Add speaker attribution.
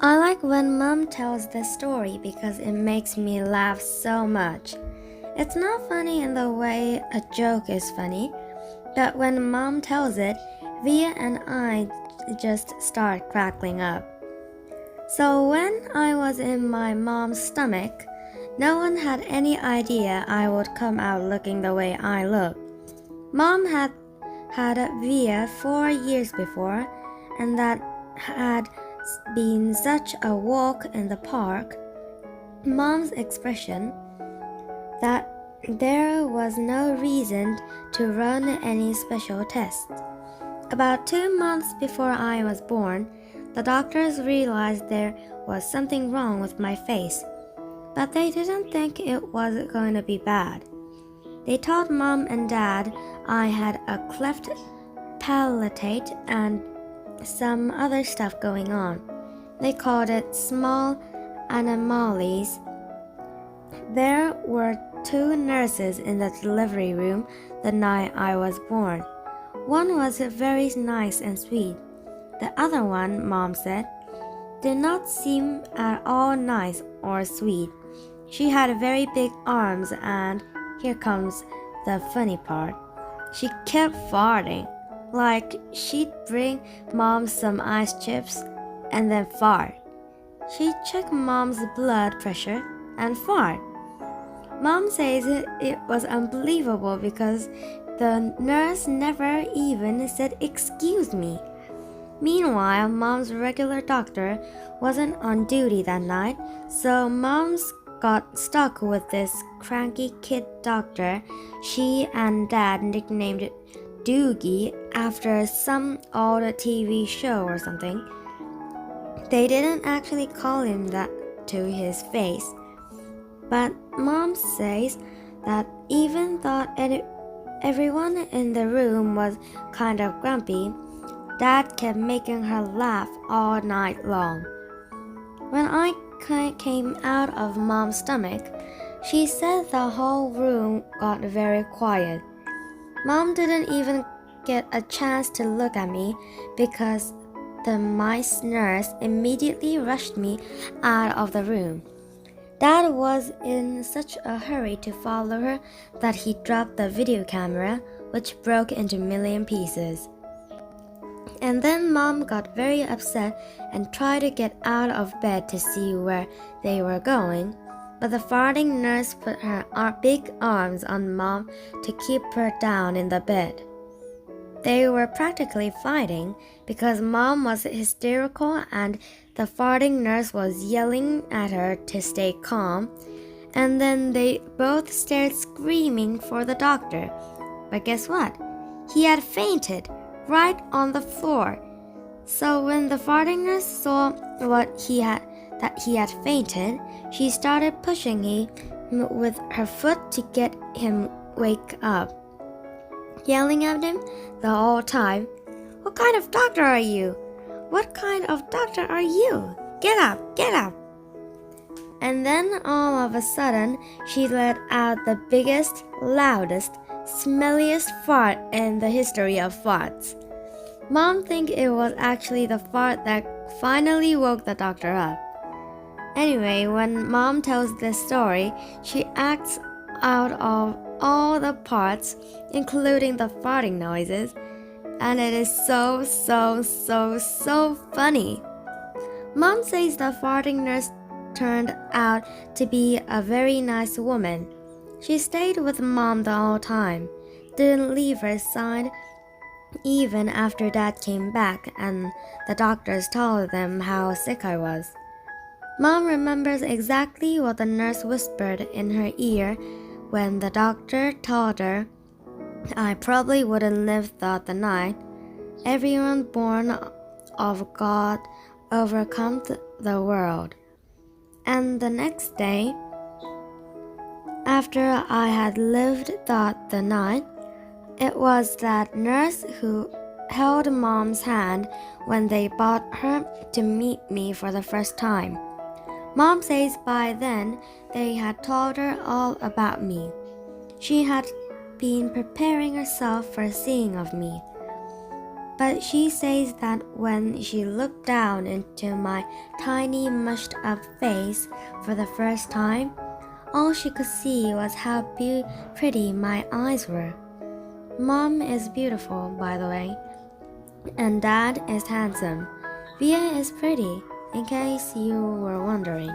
Speaker 1: I like when Mom tells this story because it makes me laugh so much. It's not funny in the way a joke is funny, but when Mom tells it, Via and I just start crackling up. So when I was in my mom's stomach, no one had any idea I would come out looking the way I look. Mom had Via 4 years before, and that had been such a walk in the park. Mom's expression that there was no reason to run any special tests. About 2 months before I was born, the doctors realized there was something wrong with my face, but they didn't think it was going to be bad. They told Mom and Dad I had a cleft palate and some other stuff going on. They called it small anomalies. There were 2 nurses in the delivery room the night I was born. One was very nice and sweet. The other one, Mom said, did not seem at all nice or sweet. She had very big arms, and here comes the funny part. She kept farting, like she'd bring Mom some ice chips and then fart. She'd check Mom's blood pressure and fart. Mom says it was unbelievable because the nurse never even said excuse me. Meanwhile, Mom's regular doctor wasn't on duty that night, so Mom's got stuck with this cranky kid doctor she and Dad nicknamed Doogie after some old TV show or something. They didn't actually call him that to his face, but Mom says that even though everyone in the room was kind of grumpy, Dad kept making her laugh all night long. When I came out of Mom's stomach, she said the whole room got very quiet. Mom didn't even get a chance to look at me because the mice nurse immediately rushed me out of the room. Dad was in such a hurry to follow her that he dropped the video camera, which broke into a million pieces. And then Mom got very upset and tried to get out of bed to see where they were going, but the farting nurse put her big arms on Mom to keep her down in the bed. They were practically fighting because Mom was hysterical and the farting nurse was yelling at her to stay calm, and then they both started screaming for the doctor. But guess what? He had fainted right on the floor. So when the farting nurse saw that he had fainted, she started pushing him with her foot to get him wake up, yelling at him the whole time, "What kind of doctor are you? What kind of doctor are you? Get up, get up!" And then all of a sudden, she let out the biggest, loudest, smelliest fart in the history of farts. Mom thinks it was actually the fart that finally woke the doctor up. Anyway, when Mom tells this story, she acts out of all the parts, including the farting noises, and it is so funny. Mom says the farting nurse turned out to be a very nice woman. She stayed with Mom the whole time, didn't leave her side, even after Dad came back and the doctors told them how sick I was. Mom remembers exactly what the nurse whispered in her ear when the doctor told her I probably wouldn't live through the night. Everyone born of God overcomes the world. And the next day, after I had lived through the night, it was that nurse who held Mom's hand when they brought her to meet me for the first time. Mom says by then they had told her all about me. She had been preparing herself for seeing of me. But she says that when she looked down into my tiny mushed up face for the first time, all she could see was how pretty my eyes were. Mom is beautiful, by the way, and Dad is handsome. Via is pretty, in case you were wondering.